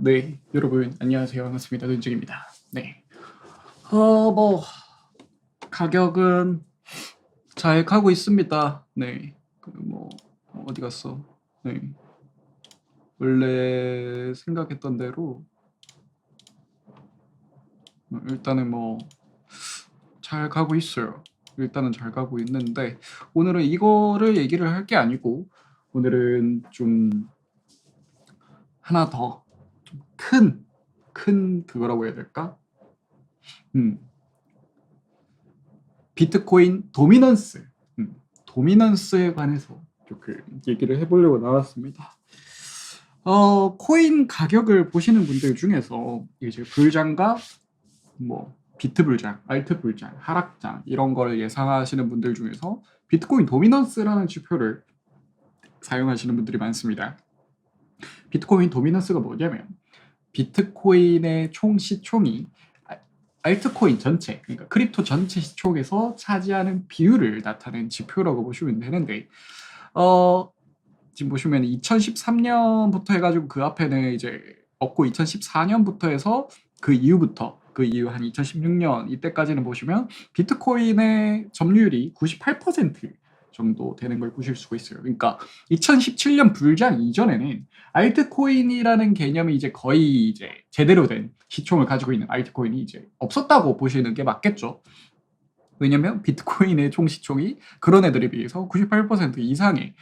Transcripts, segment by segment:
네, 여러분 안녕하세요. 반갑습니다. 눈중입니다. 네. 뭐 가격은 잘 가고 있습니다. 네. 뭐 어디 갔어? 네. 원래 생각했던 대로 일단은 뭐 잘 가고 있어요. 일단은 잘 가고 있는데 오늘은 이거를 얘기를 할 게 아니고 오늘은 좀 하나 더 좀 큰 그거라고 해야 될까? 음. 비트코인 도미넌스, 도미넌스에 관해서 조금 얘기를 해보려고 나왔습니다. 코인 가격을 보시는 분들 중에서 이제 불장과 뭐 비트 불장, 알트 불장, 하락장 이런 걸 예상하시는 분들 중에서 비트코인 도미넌스라는 지표를 사용하시는 분들이 많습니다. 비트코인 도미넌스가 뭐냐면 비트코인의 총 시총이 알트코인 전체, 그러니까 크립토 전체 시총에서 차지하는 비율을 나타낸 지표라고 보시면 되는데, 지금 보시면 2013년부터 해가지고 그 앞에는 이제 없고 2014년부터 해서 그 이후 한 2016년 이때까지는 보시면 비트코인의 점유율이 98% 정도 되는 걸 보실 수가 있어요. 그러니까 2017년 불장 이전에는 알트코인이라는 개념이 이제 거의 이제 제대로 된 시총을 가지고 있는 알트코인이 이제 없었다고 보시는 게 맞겠죠. 왜냐면 비트코인의 총 시총이 그런 애들에 비해서 98% 이상의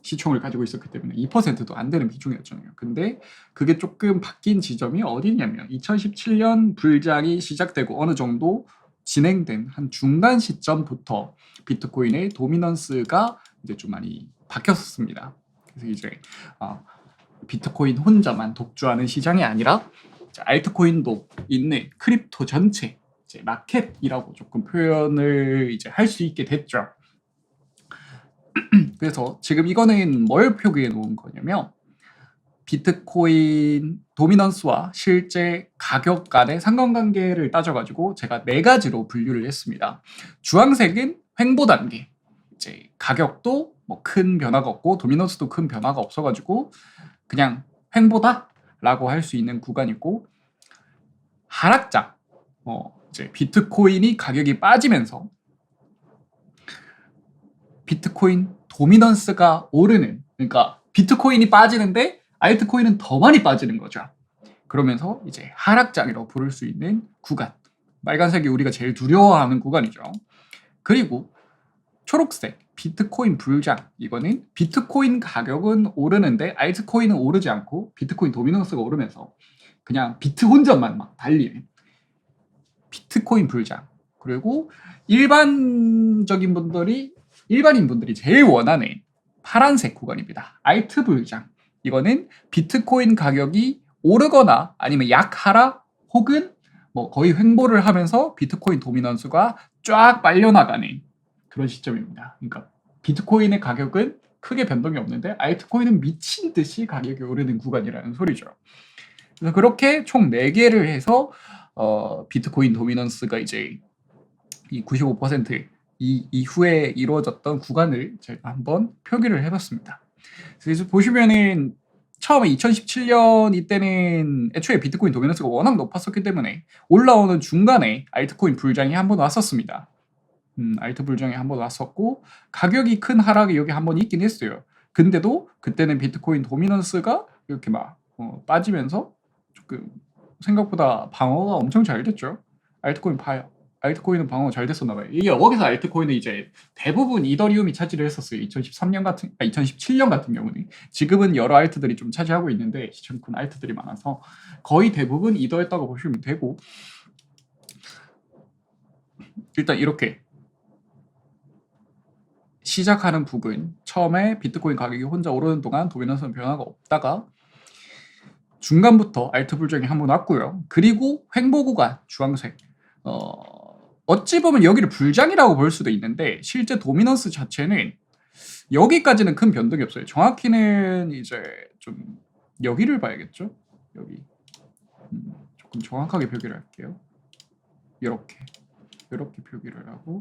시총을 가지고 있었기 때문에 2%도 안 되는 비중이었잖아요. 근데 그게 조금 바뀐 지점이 어디냐면 2017년 불장이 시작되고 어느 정도 진행된 한 중간 시점부터 비트코인의 도미넌스가 이제 좀 많이 바뀌었습니다. 그래서 이제 비트코인 혼자만 독주하는 시장이 아니라 알트코인도 있는 크립토 전체 이제 마켓이라고 조금 표현을 이제 할 수 있게 됐죠. 그래서 지금 이거는 뭘 표기해 놓은 거냐면 비트코인 도미넌스와 실제 가격 간의 상관관계를 따져가지고 제가 네 가지로 분류를 했습니다. 주황색은 횡보 단계. 이제 가격도 뭐 큰 변화가 없고 도미넌스도 큰 변화가 없어가지고 그냥 횡보다라고 할 수 있는 구간이고, 하락장. 이제 비트코인이 가격이 빠지면서 비트코인 도미넌스가 오르는, 그러니까 비트코인이 빠지는데 알트코인은 더 많이 빠지는 거죠. 그러면서 이제 하락장이라고 부를 수 있는 구간, 빨간색이 우리가 제일 두려워하는 구간이죠. 그리고 초록색 비트코인 불장, 이거는 비트코인 가격은 오르는데 알트코인은 오르지 않고 비트코인 도미넌스가 오르면서 그냥 비트 혼자만 막 달리는 비트코인 불장. 그리고 일반인 분들이 제일 원하는 파란색 구간입니다. 알트 불장. 이거는 비트코인 가격이 오르거나 아니면 약하락 혹은 뭐 거의 횡보를 하면서 비트코인 도미넌스가 쫙 빨려나가는 그런 시점입니다. 그러니까 비트코인의 가격은 크게 변동이 없는데 알트코인은 미친 듯이 가격이 오르는 구간이라는 소리죠. 그래서 그렇게 총 4개를 해서 비트코인 도미넌스가 이제 이 95% 이후에 이루어졌던 구간을 제가 한번 표기를 해봤습니다. 그래서 보시면은 처음에 2017년 이때는 애초에 비트코인 도미넌스가 워낙 높았었기 때문에 올라오는 중간에 알트코인 불장이 한번 왔었습니다. 알트 불장이 한번 왔었고 가격이 큰 하락이 여기 한번 있긴 했어요. 근데도 그때는 비트코인 도미넌스가 이렇게 막 빠지면서 조금 생각보다 방어가 엄청 잘 됐죠. 알트코인 봐요. 알트코인은 방어가 잘 됐었나 봐요. 이게 여기서 알트코인은 이제 대부분 이더리움이 차지를 했었어요. 2017년 같은 경우는. 지금은 여러 알트들이 좀 차지하고 있는데 시청 큰 알트들이 많아서 거의 대부분 이더였다고 보시면 되고, 일단 이렇게 시작하는 부분, 처음에 비트코인 가격이 혼자 오르는 동안 도미넌스는 변화가 없다가 중간부터 알트 불정이 한번 왔고요. 그리고 횡보 구간 주황색. 어찌 보면 여기를 불장이라고 볼 수도 있는데 실제 도미넌스 자체는 여기까지는 큰 변동이 없어요. 정확히는 이제 좀 여기를 봐야겠죠. 여기 조금 정확하게 표기를 할게요. 이렇게 표기를 하고,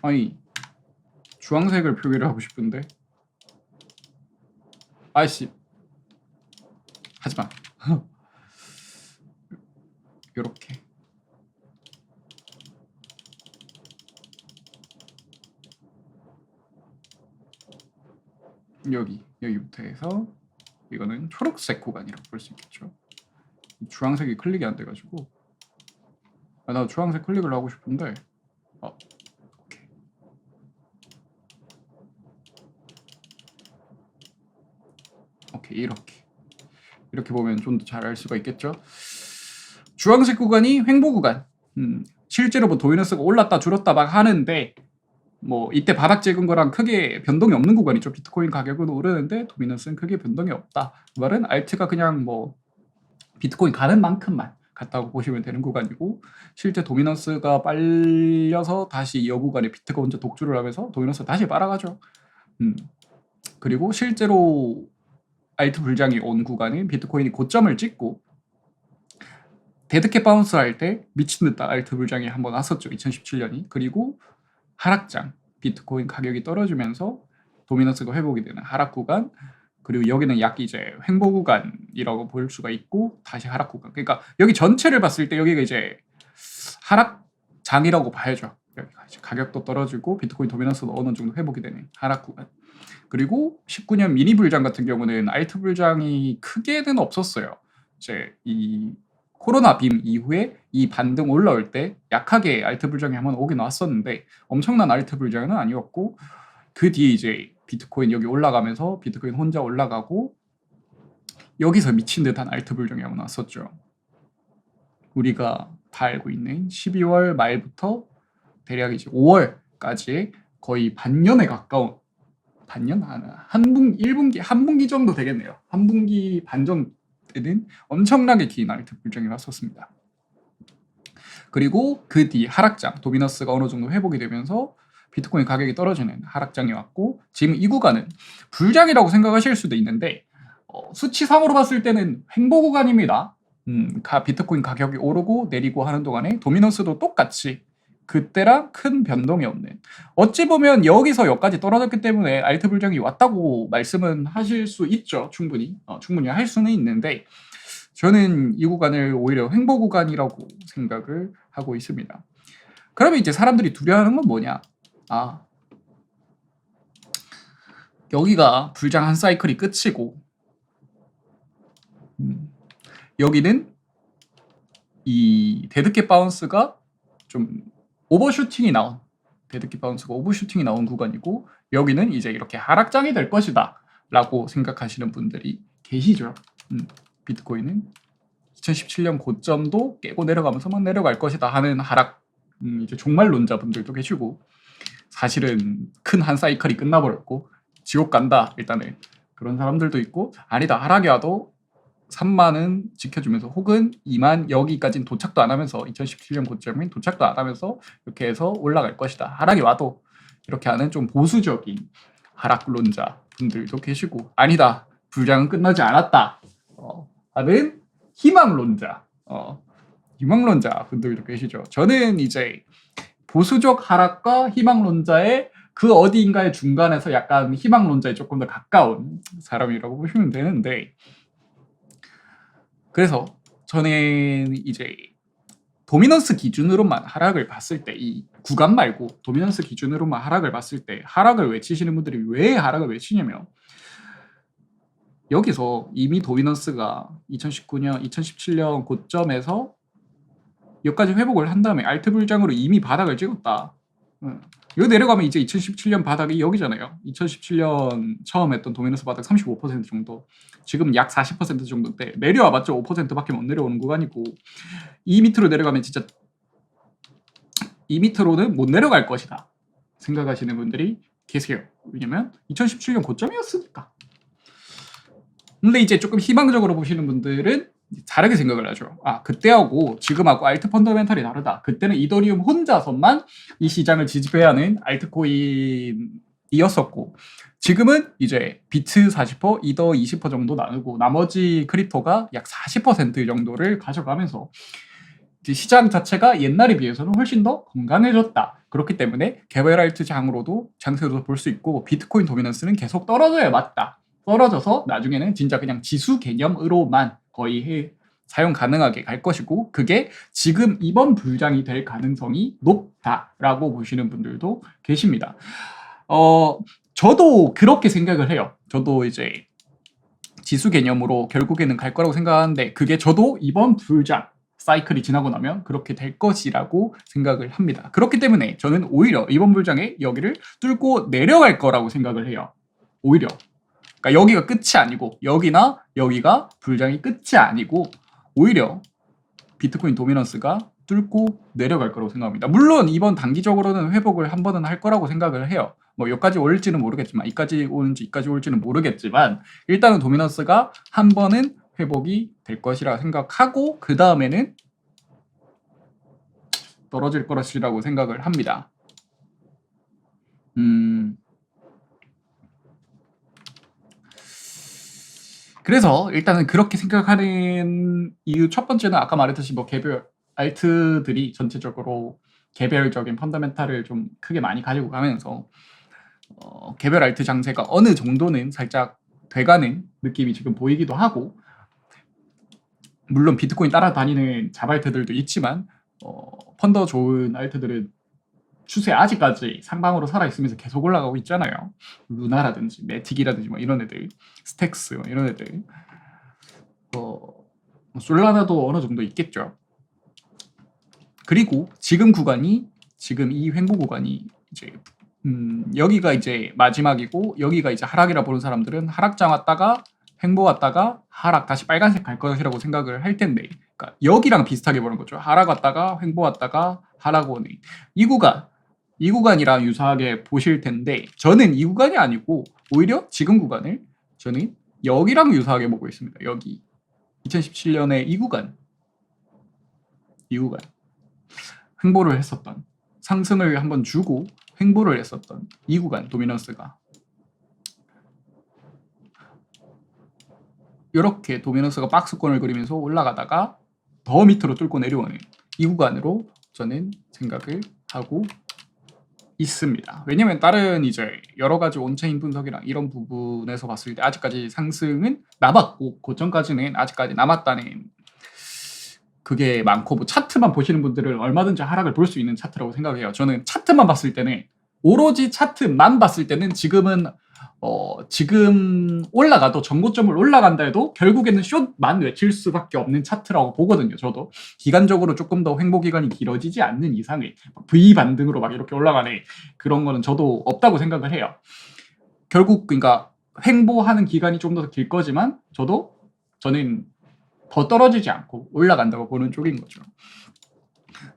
아니 주황색을 표기를 하고 싶은데 아이씨 하지마. 요렇게 여기부터 해서 이거는 초록색 구간이라고 볼 수 있겠죠. 주황색이 클릭이 안 돼가지고 나 주황색 클릭을 하고 싶은데 오케이 이렇게 보면 좀 더 잘 알 수가 있겠죠. 주황색 구간이 횡보 구간. 실제로 뭐 도미너스가 올랐다 줄었다 막 하는데 뭐 이때 바닥 찍은 거랑 크게 변동이 없는 구간이죠. 비트코인 가격은 오르는데 도미너스는 크게 변동이 없다. 그 말은 알트가 그냥 뭐 비트코인 가는 만큼만 갔다고 보시면 되는 구간이고, 실제 도미너스가 빨려서 다시 이 구간에 비트가 혼자 독주를 하면서 도미너스가 다시 빨아가죠. 그리고 실제로 알트 불장이 온 구간은 비트코인이 고점을 찍고 데드캣 바운스 할 때 미친 듯 알트 불장이 한번 왔었죠. 2017년이. 그리고 하락장, 비트코인 가격이 떨어지면서 도미너스가 회복이 되는 하락 구간, 그리고 여기는 약 이제 횡보 구간이라고 볼 수가 있고 다시 하락 구간. 그러니까 여기 전체를 봤을 때 여기가 이제 하락장이라고 봐야죠. 여기가 이제 가격도 떨어지고 비트코인 도미너스도 어느 정도 회복이 되는 하락 구간. 그리고 19년 미니 불장 같은 경우는 알트 불장이 크게는 없었어요. 이제 이 코로나 빔 이후에 이 반등 올라올 때 약하게 알트 불장이 한번 오긴 왔었는데 엄청난 알트 불장은 아니었고, 그 뒤에 이제 비트코인 여기 올라가면서 비트코인 혼자 올라가고 여기서 미친 듯한 알트 불장이 한번 왔었죠. 우리가 다 알고 있는 12월 말부터 대략 이제 5월까지 거의 반년에 가까운, 반년? 한 분기 정도 되겠네요. 한 분기 반 정도는 엄청나게 긴 알트 불장이 왔었습니다. 그리고 그 뒤 하락장, 도미너스가 어느 정도 회복이 되면서 비트코인 가격이 떨어지는 하락장이 왔고, 지금 이 구간은 불장이라고 생각하실 수도 있는데 수치상으로 봤을 때는 횡보 구간입니다. 비트코인 가격이 오르고 내리고 하는 동안에 도미너스도 똑같이 그때랑 큰 변동이 없는, 어찌 보면 여기서 여기까지 떨어졌기 때문에 알트 불장이 왔다고 말씀은 하실 수 있죠. 충분히 할 수는 있는데 저는 이 구간을 오히려 횡보 구간이라고 생각을 하고 있습니다. 그러면 이제 사람들이 두려워하는 건 뭐냐? 여기가 불장 한 사이클이 끝이고 여기는 이 데드캣 바운스가 좀 오버슈팅이 나온, 데드캣 바운스가 오버슈팅이 나온 구간이고, 여기는 이제 이렇게 하락장이 될 것이다 라고 생각하시는 분들이 계시죠. 비트코인은 2017년 고점도 깨고 내려가면서 막 내려갈 것이다 하는 하락, 이제 종말론자분들도 계시고, 사실은 큰 한 사이클이 끝나버렸고 지옥 간다 일단은 그런 사람들도 있고, 아니다 하락이 와도 3만은 지켜주면서 혹은 2만 여기까지는 도착도 안 하면서 2017년 고점인 도착도 안 하면서 이렇게 해서 올라갈 것이다, 하락이 와도 이렇게 하는 좀 보수적인 하락론자 분들도 계시고, 아니다 불장은 끝나지 않았다 하는 희망론자 분들도 계시죠. 저는 이제 보수적 하락과 희망론자의 그 어디인가의 중간에서 약간 희망론자에 조금 더 가까운 사람이라고 보시면 되는데, 그래서 저는 이제 도미넌스 기준으로만 하락을 봤을 때, 이 구간 말고 도미넌스 기준으로만 하락을 봤을 때 하락을 외치시는 분들이 왜 하락을 외치냐면, 여기서 이미 도미넌스가 2019년, 2017년 고점에서 여기까지 회복을 한 다음에 알트 불장으로 이미 바닥을 찍었다. 여기 내려가면 이제 2017년 바닥이 여기잖아요. 2017년 처음 했던 도미너스 바닥 35% 정도. 지금 약 40% 정도인데 내려와봤자 5%밖에 못 내려오는 구간이고, 이 밑으로 내려가면 진짜 이 밑으로는 못 내려갈 것이다 생각하시는 분들이 계세요. 왜냐면 2017년 고점이었으니까. 근데 이제 조금 희망적으로 보시는 분들은 다르게 생각을 하죠. 그때하고 지금하고 알트 펀더멘탈이 다르다. 그때는 이더리움 혼자서만 이 시장을 지지해야 하는 알트코인이었었고, 지금은 이제 비트 40%, 이더 20% 정도 나누고 나머지 크립토가 약 40% 정도를 가져가면서 시장 자체가 옛날에 비해서는 훨씬 더 건강해졌다. 그렇기 때문에 개별 알트 장으로도 장세도 볼 수 있고 비트코인 도미넌스는 계속 떨어져야 맞다. 떨어져서 나중에는 진짜 그냥 지수 개념으로만 거의 사용 가능하게 갈 것이고 그게 지금 이번 불장이 될 가능성이 높다라고 보시는 분들도 계십니다. 저도 그렇게 생각을 해요. 저도 이제 지수 개념으로 결국에는 갈 거라고 생각하는데 그게 저도 이번 불장 사이클이 지나고 나면 그렇게 될 것이라고 생각을 합니다. 그렇기 때문에 저는 오히려 이번 불장에 여기를 뚫고 내려갈 거라고 생각을 해요. 오히려. 그러니까 여기가 끝이 아니고 여기나 여기가 불장이 끝이 아니고 오히려 비트코인 도미넌스가 뚫고 내려갈 거라고 생각합니다. 물론 이번 단기적으로는 회복을 한 번은 할 거라고 생각을 해요. 뭐 여기까지 올지는 모르겠지만 이까지 오는지 이까지 올지는 모르겠지만 일단은 도미넌스가 한 번은 회복이 될 것이라 생각하고 그 다음에는 떨어질 것이라고 생각을 합니다. 그래서 일단은 그렇게 생각하는 이유 첫 번째는 아까 말했듯이 뭐 개별 알트들이 전체적으로 개별적인 펀더멘탈을 좀 크게 많이 가지고 가면서 개별 알트 장세가 어느 정도는 살짝 돼가는 느낌이 지금 보이기도 하고 물론 비트코인 따라다니는 자발트들도 있지만 펀더 좋은 알트들은 추세 아직까지 상방으로 살아있으면서 계속 올라가고 있잖아요. 루나라든지 매틱이라든지 뭐 이런 애들, 스택스 뭐 이런 애들, 솔라나도 어느 정도 있겠죠. 그리고 지금 구간이 지금 이 횡보 구간이 이제 여기가 이제 마지막이고 여기가 이제 하락이라 보는 사람들은 하락장 왔다가 횡보 왔다가 하락 다시 빨간색 갈 것이라고 생각을 할 텐데 그러니까 여기랑 비슷하게 보는 거죠. 하락 왔다가 횡보 왔다가 하락 오는 이 구간이랑 유사하게 보실 텐데 저는 이 구간이 아니고 오히려 지금 구간을 저는 여기랑 유사하게 보고 있습니다. 여기 2017년에 이 구간 횡보를 했었던 상승을 한번 주고 횡보를 했었던 이 구간 도미넌스가 이렇게 도미넌스가 박스권을 그리면서 올라가다가 더 밑으로 뚫고 내려오는 이 구간으로 저는 생각을 하고 있습니다. 왜냐면 다른 이제 여러 가지 온체인 분석이랑 이런 부분에서 봤을 때 아직까지 상승은 남았고 고점까지는 아직까지 남았다는 그게 많고 뭐 차트만 보시는 분들은 얼마든지 하락을 볼 수 있는 차트라고 생각해요. 저는 차트만 봤을 때는 오로지 차트만 봤을 때는 지금은 지금 올라가도 전고점을 올라간다 해도 결국에는 숏만 외칠 수밖에 없는 차트라고 보거든요. 저도 기간적으로 조금 더 횡보 기간이 길어지지 않는 이상의 V 반등으로 막 이렇게 올라가네 그런 거는 저도 없다고 생각을 해요. 결국 그러니까 횡보하는 기간이 좀 더 길 거지만 저는 더 떨어지지 않고 올라간다고 보는 쪽인 거죠.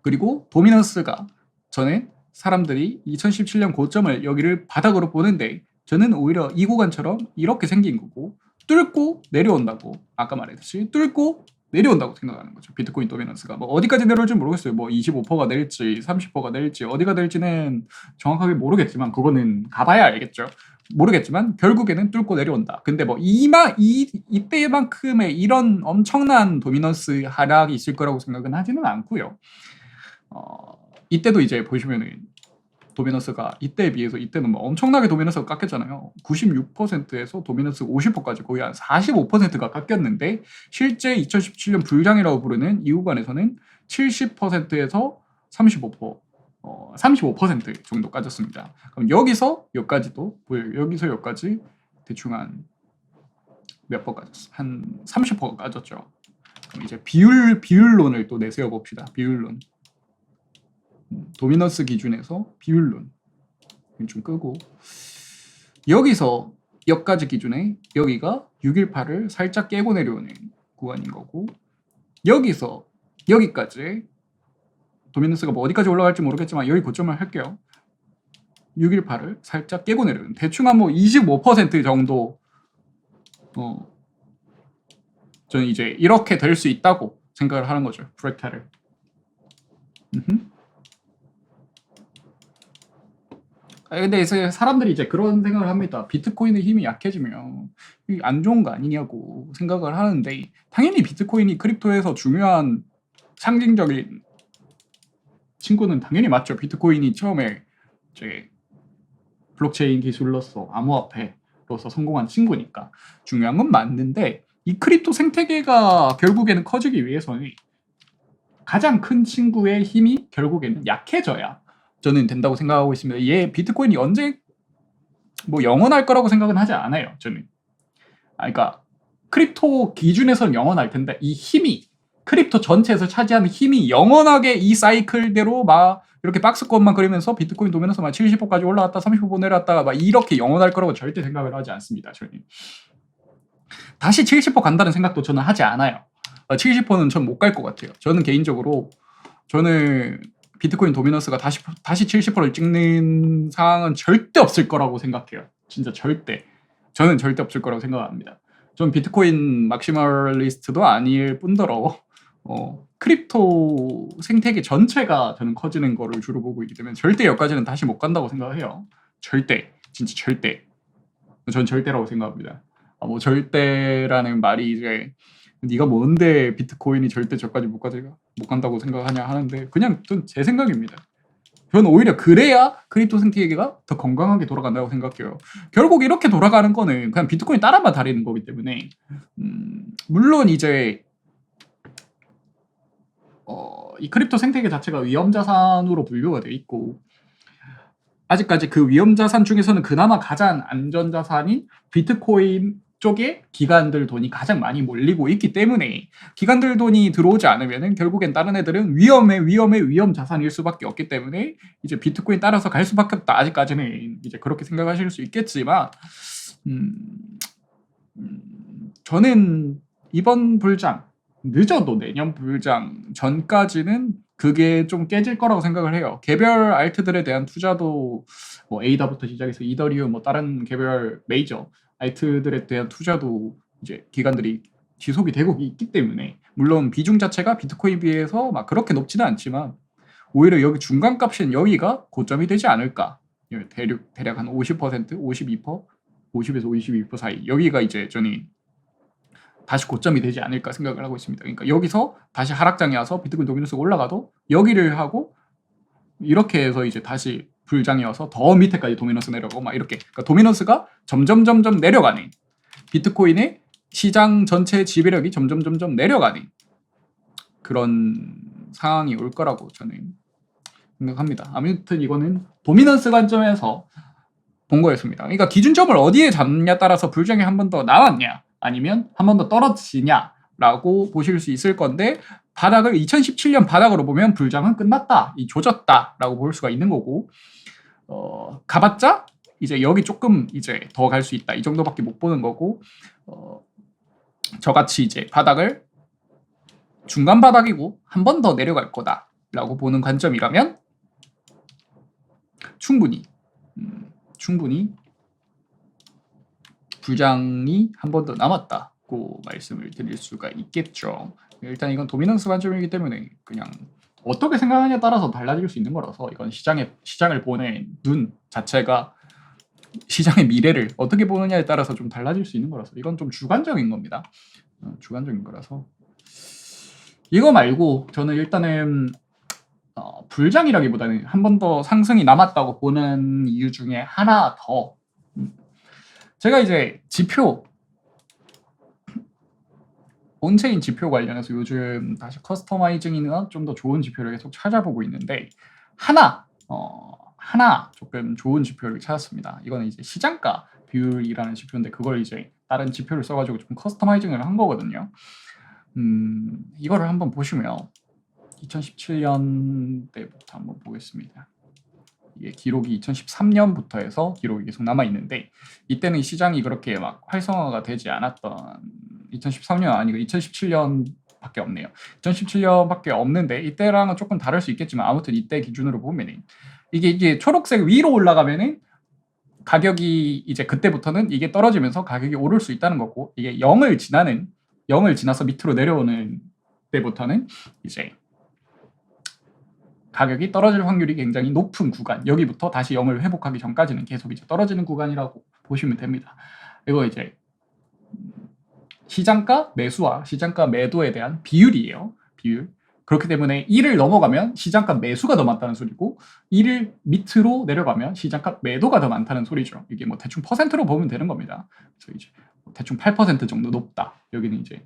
그리고 도미넌스가 저는 사람들이 2017년 고점을 여기를 바닥으로 보는데 저는 오히려 이 구간처럼 이렇게 생긴 거고 뚫고 내려온다고 아까 말했듯이 뚫고 내려온다고 생각하는 거죠. 비트코인 도미넌스가 뭐 어디까지 내려올지 모르겠어요. 뭐 25%가 내릴지 30%가 내릴지 어디가 될지는 정확하게 모르겠지만 그거는 가봐야 알겠죠. 모르겠지만 결국에는 뚫고 내려온다. 근데 뭐 이때만큼의 이런 엄청난 도미넌스 하락이 있을 거라고 생각은 하지는 않고요. 이때도 이제 보시면은 도미넌스가 이때에 비해서 이때는 뭐 엄청나게 도미넌스가 깎였잖아요. 96%에서 도미넌스 50%까지 거의 한 45%가 깎였는데 실제 2017년 불장이라고 부르는 이 구간에서는 70%에서 35% 정도 까졌습니다. 그럼 여기서 여기까지도 보여요. 여기서 여기까지 대충 한 몇 번 까졌어? 한 30% 까졌죠. 그럼 이제 비율론을 또 내세워 봅시다. 비율론. 도미넌스 기준에서 비율론 좀 끄고 여기서 여기까지 기준에 여기가 618을 살짝 깨고 내려오는 구간인 거고 여기서 여기까지 도미넌스가 뭐 어디까지 올라갈지 모르겠지만 여기 고점을 할게요. 618을 살짝 깨고 내려오는 대충 한 뭐 25% 정도 저는 이제 이렇게 될 수 있다고 생각을 하는 거죠. 프랙탈을. 근데 이제 사람들이 이제 그런 생각을 합니다. 비트코인의 힘이 약해지면 안 좋은 거 아니냐고 생각을 하는데 당연히 비트코인이 크립토에서 중요한 상징적인 친구는 당연히 맞죠. 비트코인이 처음에 이제 블록체인 기술로서 암호화폐로서 성공한 친구니까 중요한 건 맞는데, 이 크립토 생태계가 결국에는 커지기 위해서는 가장 큰 친구의 힘이 결국에는 약해져야 저는 된다고 생각하고 있습니다. 얘 비트코인이 언제 뭐 영원할 거라고 생각은 하지 않아요. 저는. 그러니까 크립토 기준에서는 영원할 텐데 이 힘이 크립토 전체에서 차지하는 힘이 영원하게 이 사이클대로 막 이렇게 박스권만 그리면서 비트코인 도면에서 막 70%까지 올라갔다 30% 내려갔다가 막 이렇게 영원할 거라고 절대 생각을 하지 않습니다. 저는. 다시 70% 간다는 생각도 저는 하지 않아요. 70%는 전 못 갈 것 같아요. 저는 개인적으로 저는 비트코인 도미넌스가 다시 70%를 찍는 상황은 절대 없을 거라고 생각해요. 진짜 절대. 저는 절대 없을 거라고 생각합니다. 전 비트코인 막시멀리스트도 아닐 뿐더러 크립토 생태계 전체가 저는 커지는 거를 주로 보고 있기 때문에 절대 여기까지는 다시 못 간다고 생각해요. 절대. 진짜 절대. 전 절대라고 생각합니다. 뭐 절대라는 말이 이제 네가 뭔데 비트코인이 절대 저까지 못 간다고 생각하냐 하는데 그냥 전 제 생각입니다. 저는 오히려 그래야 크립토 생태계가 더 건강하게 돌아간다고 생각해요. 결국 이렇게 돌아가는 거는 그냥 비트코인 따라만 다니는 거기 때문에 물론 이제 이 크립토 생태계 자체가 위험자산으로 분류가 돼 있고 아직까지 그 위험자산 중에서는 그나마 가장 안전자산인 비트코인 쪽에 기관들 돈이 가장 많이 몰리고 있기 때문에 기관들 돈이 들어오지 않으면 결국엔 다른 애들은 위험 자산일 수밖에 없기 때문에 이제 비트코인 따라서 갈 수밖에 없다. 아직까지는 이제 그렇게 생각하실 수 있겠지만 저는 이번 불장 늦어도 내년 불장 전까지는 그게 좀 깨질 거라고 생각을 해요. 개별 알트들에 대한 투자도 뭐 에이다부터 시작해서 이더리움 뭐 다른 개별 메이저 알트들에 대한 투자도 이제 기관들이 지속이 되고 있기 때문에 물론 비중 자체가 비트코인 비해서 막 그렇게 높지는 않지만 오히려 여기 중간값인 여기가 고점이 되지 않을까. 대략 한 50%, 52%, 50에서 52% 사이 여기가 이제 저는 다시 고점이 되지 않을까 생각을 하고 있습니다. 그러니까 여기서 다시 하락장에 와서 비트코인 도미넌스가 올라가도 여기를 하고 이렇게 해서 이제 다시 불장이 와서 더 밑에까지 도미넌스 내려가고 막 이렇게 그러니까 도미넌스가 점점 내려가는 비트코인의 시장 전체 지배력이 점점 내려가는 그런 상황이 올 거라고 저는 생각합니다. 아무튼 이거는 도미넌스 관점에서 본 거였습니다. 그러니까 기준점을 어디에 잡느냐 따라서 불장이 한 번 더 나왔냐 아니면 한 번 더 떨어지냐라고 보실 수 있을 건데 바닥을 2017년 바닥으로 보면 불장은 끝났다, 조졌다라고 볼 수가 있는 거고 가봤자 이제 여기 조금 이제 더 갈 수 있다 이 정도밖에 못 보는 거고 저같이 이제 바닥을 중간 바닥이고 한 번 더 내려갈 거다라고 보는 관점이라면 충분히 불장이 한 번 더 남았다고 말씀을 드릴 수가 있겠죠. 일단 이건 도미넌스 관점이기 때문에 그냥 어떻게 생각하냐에 따라서 달라질 수 있는 거라서 이건 시장을 보는 눈 자체가 시장의 미래를 어떻게 보느냐에 따라서 좀 달라질 수 있는 거라서 이건 좀 주관적인 겁니다. 주관적인 거라서 이거 말고 저는 일단은 불장이라기보다는 한 번 더 상승이 남았다고 보는 이유 중에 하나 더 제가 이제 지표 온체인 지표 관련해서 요즘 다시 커스터마이징이나 좀 더 좋은 지표를 계속 찾아보고 있는데 하나 조금 좋은 지표를 찾았습니다. 이거는 이제 시장가 비율이라는 지표인데 그걸 이제 다른 지표를 써가지고 좀 커스터마이징을 한 거거든요. 이거를 한번 보시면 2017년 때부터 한번 보겠습니다. 이게 기록이 2013년부터 해서 기록이 계속 남아 있는데 이때는 시장이 그렇게 막 활성화가 되지 않았던 2013년 아니고 2017년밖에 없네요. 2017년밖에 없는데 이때랑은 조금 다를 수 있겠지만 아무튼 이때 기준으로 보면은 이게 초록색 위로 올라가면은 가격이 이제 그때부터는 이게 떨어지면서 가격이 오를 수 있다는 거고 이게 0을 지나서 밑으로 내려오는 때부터는 이제 가격이 떨어질 확률이 굉장히 높은 구간 여기부터 다시 0을 회복하기 전까지는 계속 이제 떨어지는 구간이라고 보시면 됩니다. 이거 이제 시장가 매수와 시장가 매도에 대한 비율이에요. 비율. 그렇기 때문에 1을 넘어가면 시장가 매수가 더 많다는 소리고 1을 밑으로 내려가면 시장가 매도가 더 많다는 소리죠. 이게 뭐 대충 퍼센트로 보면 되는 겁니다. 그래서 이제 대충 8% 정도 높다. 여기는 이제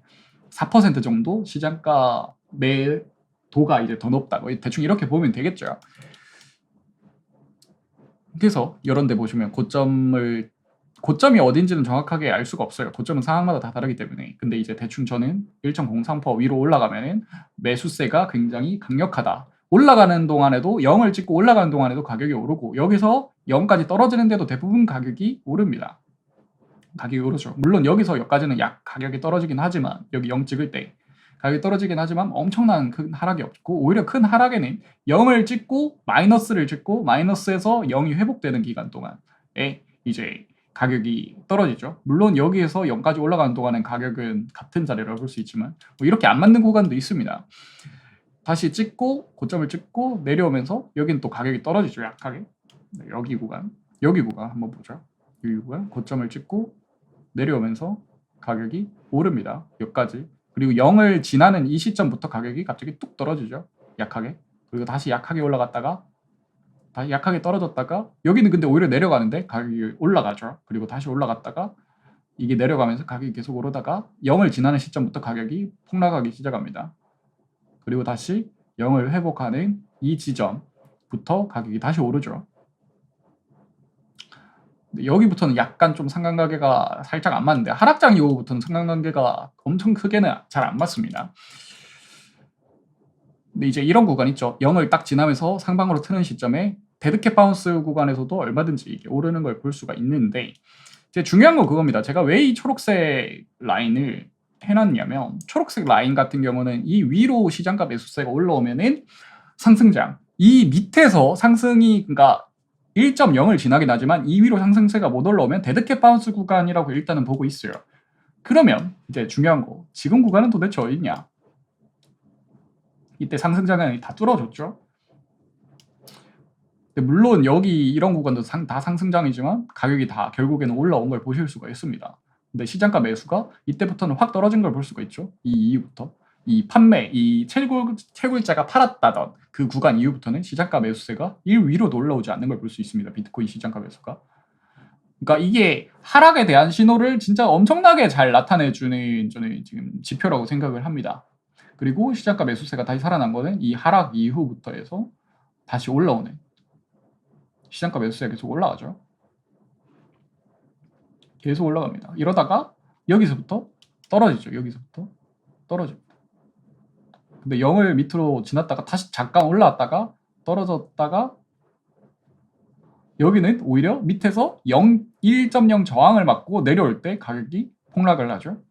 4% 정도 시장가 매도가 이제 더 높다. 대충 이렇게 보면 되겠죠. 그래서 이런 데 보시면 고점이 어딘지는 정확하게 알 수가 없어요. 고점은 상황마다 다 다르기 때문에. 근데 이제 대충 저는 1.03% 위로 올라가면은 매수세가 굉장히 강력하다. 올라가는 동안에도 0을 찍고 올라가는 동안에도 가격이 오르고 여기서 0까지 떨어지는데도 대부분 가격이 오릅니다. 가격이 오르죠. 물론 여기서 여기까지는 약 가격이 떨어지긴 하지만 여기 0 찍을 때 가격이 떨어지긴 하지만 엄청난 큰 하락이 없고 오히려 큰 하락에는 0을 찍고 마이너스를 찍고 마이너스에서 0이 회복되는 기간 동안에 이제 가격이 떨어지죠. 물론 여기에서 0까지 올라가는 동안은 가격은 같은 자리라고 볼 수 있지만 뭐 이렇게 안 맞는 구간도 있습니다. 다시 찍고 고점을 찍고 내려오면서 여기는 또 가격이 떨어지죠. 약하게. 여기 구간 한번 보죠. 여기 구간 고점을 찍고 내려오면서 가격이 오릅니다. 여기까지. 그리고 0을 지나는 이 시점부터 가격이 갑자기 뚝 떨어지죠. 약하게. 그리고 다시 약하게 올라갔다가 다시 약하게 떨어졌다가 여기는 근데 오히려 내려가는데 가격이 올라가죠. 그리고 다시 올라갔다가 이게 내려가면서 가격이 계속 오르다가 0을 지나는 시점부터 가격이 폭락하기 시작합니다. 그리고 다시 0을 회복하는 이 지점부터 가격이 다시 오르죠. 여기부터는 약간 좀 상관관계가 살짝 안 맞는데 하락장 이후부터는 상관관계가 엄청 크게는 잘 안 맞습니다. 근데 이제 이런 구간 있죠. 0을 딱 지나면서 상방으로 트는 시점에 데드캣 바운스 구간에서도 얼마든지 이게 오르는 걸 볼 수가 있는데 이제 중요한 건 그겁니다. 제가 왜 이 초록색 라인을 해놨냐면 초록색 라인 같은 경우는 이 위로 시장가 매수세가 올라오면은 상승장 이 밑에서 상승이 그러니까 1.0을 지나긴 하지만 이 위로 상승세가 못 올라오면 데드캣 바운스 구간이라고 일단은 보고 있어요. 그러면 이제 중요한 거 지금 구간은 도대체 어딨냐? 이때 상승장이 다 뚫어줬죠. 물론 여기 이런 구간도 다 상승장이지만 가격이 다 결국에는 올라온 걸 보실 수가 있습니다. 근데 시장가 매수가 이때부터는 확 떨어진 걸 볼 수가 있죠. 이 이후부터 이 판매, 이 채굴자가 팔았다던 그 구간 이후부터는 시장가 매수세가 1 위로도 올라오지 않는 걸 볼 수 있습니다. 비트코인 시장가 매수가. 그러니까 이게 하락에 대한 신호를 진짜 엄청나게 잘 나타내주는 저는 지금 지표라고 생각을 합니다. 그리고 시장가 매수세가 다시 살아난 거는 이 하락 이후부터 해서 다시 올라오는 시장가 매수세가 계속 올라가죠. 계속 올라갑니다. 이러다가 여기서부터 떨어지죠. 여기서부터 떨어집니다. 근데 0을 밑으로 지났다가 다시 잠깐 올라왔다가 떨어졌다가 여기는 오히려 밑에서 1.0 저항을 맞고 내려올 때 가격이 폭락을 하죠.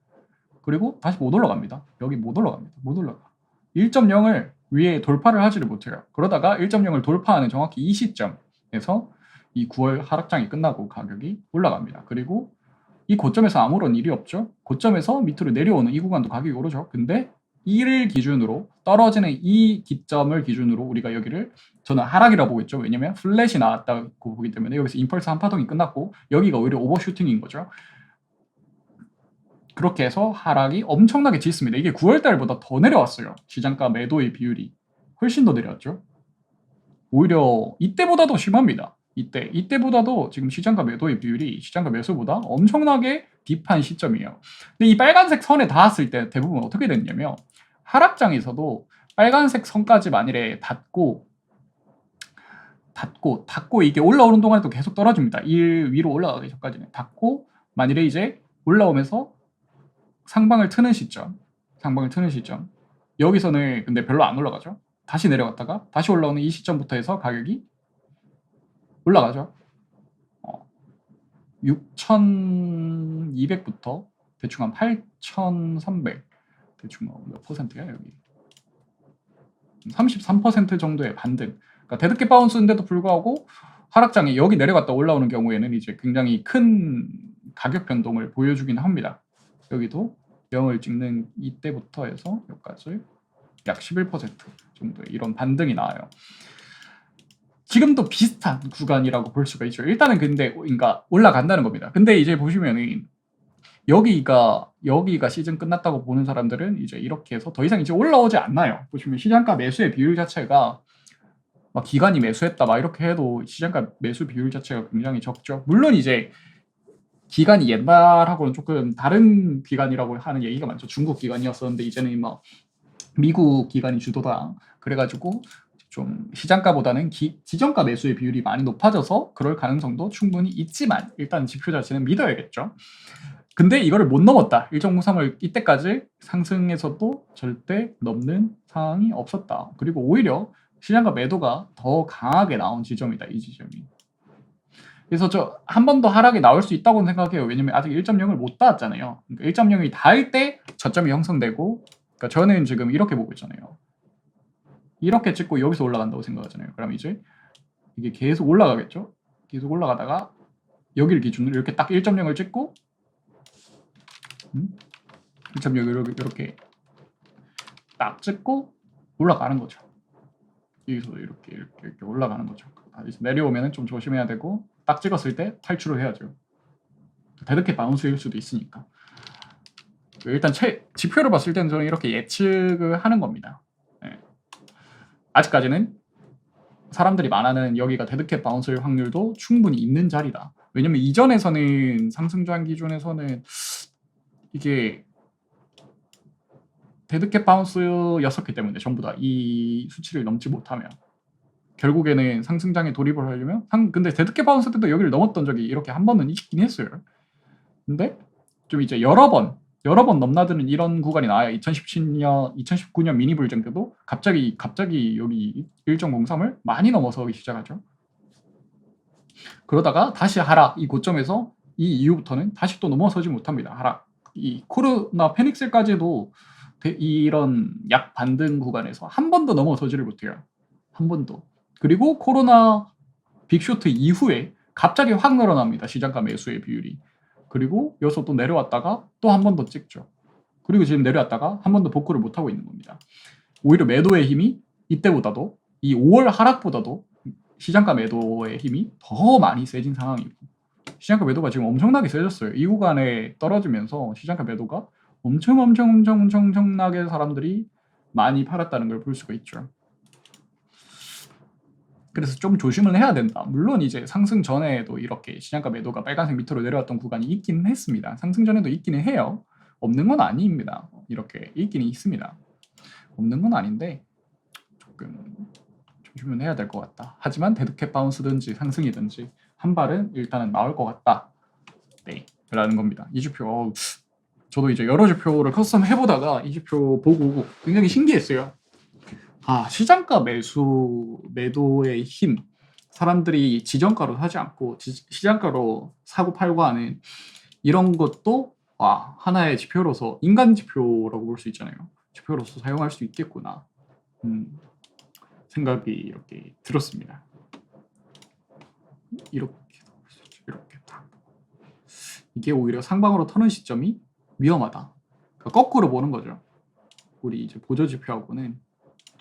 그리고 다시 못 올라갑니다. 여기 못 올라갑니다. 못 올라가. 1.0을 위에 돌파를 하지를 못해요. 그러다가 1.0을 돌파하는 정확히 이 시점에서 이 9월 하락장이 끝나고 가격이 올라갑니다. 그리고 이 고점에서 아무런 일이 없죠. 고점에서 밑으로 내려오는 이 구간도 가격이 오르죠. 근데 이를 기준으로 떨어지는 이 기점을 기준으로 우리가 여기를 저는 하락이라고 보고 있죠. 왜냐면 플랫이 나왔다고 보기 때문에 여기서 임펄스 한 파동이 끝났고 여기가 오히려 오버슈팅인 거죠. 그렇게 해서 하락이 엄청나게 짙습니다. 이게 9월달보다 더 내려왔어요. 시장가 매도의 비율이 훨씬 더 내려왔죠. 오히려 이때보다도 심합니다. 이때보다도 지금 시장가 매도의 비율이 시장가 매수보다 엄청나게 딥한 시점이에요. 근데 이 빨간색 선에 닿았을 때 대부분 어떻게 됐냐면 하락장에서도 빨간색 선까지 만일에 닿고 이게 올라오는 동안에도 계속 떨어집니다. 1 위로 올라가기 전까지는 닿고 만일에 이제 올라오면서 상방을 트는 시점 여기서는 근데 별로 안 올라가죠. 다시 내려갔다가 다시 올라오는 이 시점부터 해서 가격이 올라가죠. 6,200부터 대충 한 8,300 대충 몇 퍼센트야 여기 33% 정도의 반등. 그러니까 데드캣 바운스인데도 불구하고 하락장이 여기 내려갔다 올라오는 경우에는 이제 굉장히 큰 가격 변동을 보여주긴 합니다. 여기도 0을 찍는 이때부터 해서 여기까지 약 11% 정도의 이런 반등이 나와요. 지금도 비슷한 구간이라고 볼 수가 있죠. 일단은 근데 그러니까 올라간다는 겁니다. 근데 이제 보시면은 여기가 시즌 끝났다고 보는 사람들은 이제 이렇게 해서 더 이상 이제 올라오지 않나요? 보시면 시장가 매수의 비율 자체가 막 기관이 매수했다 막 이렇게 해도 시장가 매수 비율 자체가 굉장히 적죠. 물론 이제 기관이 옛날하고는 조금 다른 기관이라고 하는 얘기가 많죠. 중국 기관이었었는데 이제는 막 미국 기관이 주도다. 그래가지고 좀 시장가보다는 지정가 매수의 비율이 많이 높아져서 그럴 가능성도 충분히 있지만 일단 지표 자체는 믿어야겠죠. 근데 이거를 못 넘었다. 1.03을 이때까지 상승에서도 절대 넘는 상황이 없었다. 그리고 오히려 시장가 매도가 더 강하게 나온 지점이다. 이 지점이. 그래서 저 한 번 더 하락이 나올 수 있다고 생각해요. 왜냐면 아직 1.0을 못 닿았잖아요. 그러니까 1.0이 닿을 때 저점이 형성되고, 그러니까 저는 지금 이렇게 보고 있잖아요. 이렇게 찍고 여기서 올라간다고 생각하잖아요. 그럼 이제 이게 계속 올라가겠죠? 계속 올라가다가 여기를 기준으로 이렇게 딱 1.0을 찍고 1.0을 이렇게 딱 찍고 올라가는 거죠. 여기서 이렇게 올라가는 거죠. 여기서 내려오면 좀 조심해야 되고 딱 찍었을 때 탈출을 해야죠. 대득해 바운스일 수도 있으니까. 일단 지표를 봤을 때는 저는 이렇게 예측을 하는 겁니다. 네. 아직까지는 사람들이 말하는 여기가 데드캣 바운스일 확률도 충분히 있는 자리다. 왜냐면 이전에서는 상승장 기준에서는 이게 데드캣 바운스였었기 때문에 전부 다 이 수치를 넘지 못하면 결국에는 상승장에 돌입을 하려면 근데 데드캣 바운스 때도 여기를 넘었던 적이 이렇게 한 번은 있긴 했어요. 근데 좀 이제 여러 번 넘나드는 이런 구간이 나와요. 2019년 미니 불쟁 때도 갑자기 여기 1.03을 많이 넘어서기 시작하죠. 그러다가 다시 하락, 이 고점에서 이 이후부터는 다시 또 넘어서지 못합니다. 하락. 이 코로나 페닉셀까지도 이런 약 반등 구간에서 한 번도 넘어서지를 못해요. 한 번도. 그리고 코로나 빅쇼트 이후에 갑자기 확 늘어납니다. 시장가 매수의 비율이. 그리고 여기서 또 내려왔다가 또 한 번 더 찍죠. 그리고 지금 내려왔다가 한 번도 복구를 못하고 있는 겁니다. 오히려 매도의 힘이 이때보다도 이 5월 하락보다도 시장가 매도의 힘이 더 많이 세진 상황이고 시장가 매도가 지금 엄청나게 세졌어요. 이 구간에 떨어지면서 시장가 매도가 엄청나게 사람들이 많이 팔았다는 걸 볼 수가 있죠. 그래서 좀 조심을 해야 된다. 물론 이제 상승 전에도 이렇게 시장가 매도가 빨간색 밑으로 내려왔던 구간이 있기는 했습니다. 상승 전에도 있기는 해요. 없는 건 아닙니다. 이렇게 있기는 있습니다. 없는 건 아닌데 조금 조심은 해야 될 것 같다. 하지만 데드캣 바운스든지 상승이든지 한 발은 일단은 나올 것 같다. 네, 라는 겁니다. 이 지표 저도 이제 여러 지표를 커스텀 해보다가 이 지표 보고 굉장히 신기했어요. 시장가 매도의 힘. 사람들이 지정가로 사지 않고 시장가로 사고 팔고 하는 이런 것도 하나의 지표로서 인간 지표라고 볼 수 있잖아요. 지표로서 사용할 수 있겠구나. 생각이 이렇게 들었습니다. 이렇게 딱. 이게 오히려 상방으로 터는 시점이 위험하다. 그러니까 거꾸로 보는 거죠. 우리 이제 보조 지표하고는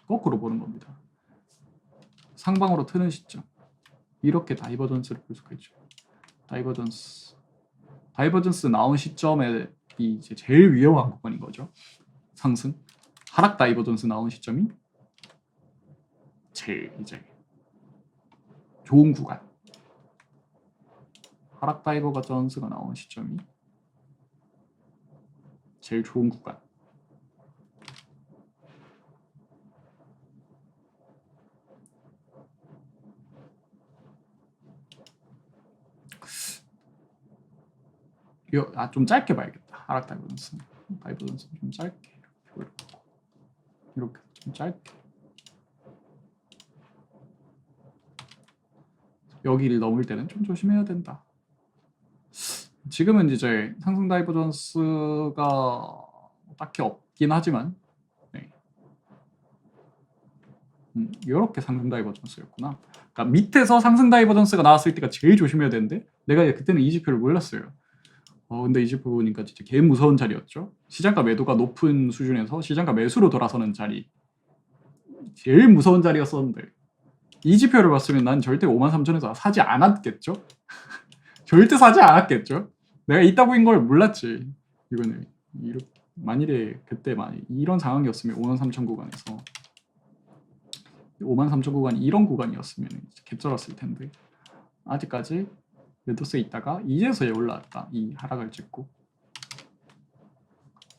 거꾸로 보는 겁니다. 상방으로 트는 시점. 이렇게 다이버전스를 볼 수가 있죠. 다이버전스 나온 시점에 이제 제일 위험한 구간인 거죠. 상승. 하락 다이버전스 나온 시점이 제일 이제 좋은 구간. 하락 다이버전스가 나온 시점이 제일 좋은 구간. 좀 짧게 봐야겠다. 하락 다이버전스 좀 짧게 이렇게 좀 짧게 여기를 넘을 때는 좀 조심해야 된다. 지금은 이제 상승 다이버전스가 딱히 없긴 하지만 이렇게 상승 다이버전스였구나. 그러니까 밑에서 상승 다이버전스가 나왔을 때가 제일 조심해야 되는데 내가 그때는 이 지표를 몰랐어요. 근데 이 지표 보니까 진짜 개 무서운 자리였죠. 시장가 매도가 높은 수준에서 시장가 매수로 돌아서는 자리. 제일 무서운 자리였었는데 이 지표를 봤으면 난 절대 53,000에서 사지 않았겠죠. 절대 사지 않았겠죠. 내가 이따 보인 걸 몰랐지. 이거는 만일에 그때 이런 상황이었으면 53,000 구간에서 53,000 구간이 이런 구간이었으면 개쩔었을 텐데 아직까지 레더스에 있다가 이제서야 올라왔다. 이 하락을 찍고.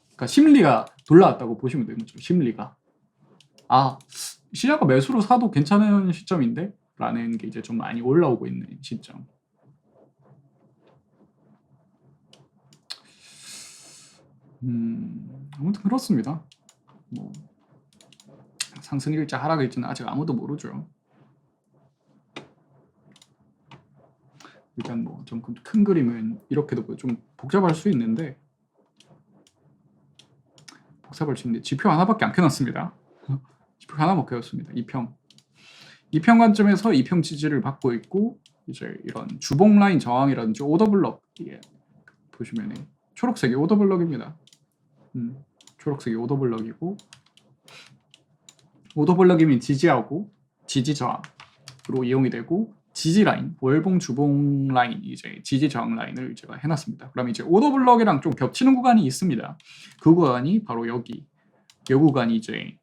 그러니까 심리가 돌아왔다고 보시면 되는 거죠. 심리가. 아, 시장가 매수로 사도 괜찮은 시점인데? 라는 게 이제 좀 많이 올라오고 있는 시점. 아무튼 그렇습니다. 뭐 상승일지 하락일지는 아직 아무도 모르죠. 일단 뭐 좀 큰 그림은 이렇게도 좀 복잡할 수 있는데 지표 하나밖에 안 켜놨습니다. 지표 하나만 켜놨습니다. 2평. 2평 관점에서 2평 지지를 받고 있고 이제 이런 주봉 라인 저항이라든지 오더블럭 보시면은 초록색이 오더블럭입니다. 초록색이 오더블럭이고 오더블럭이면 지지하고 지지 저항으로 이용이 되고 지지 라인, 월봉 주봉 라인 이제 지지 저항 라인을 제가 해놨습니다. 그럼 이제 오더블럭이랑 좀 겹치는 구간이 있습니다. 그 구간이 바로 여기. 이 구간이 이제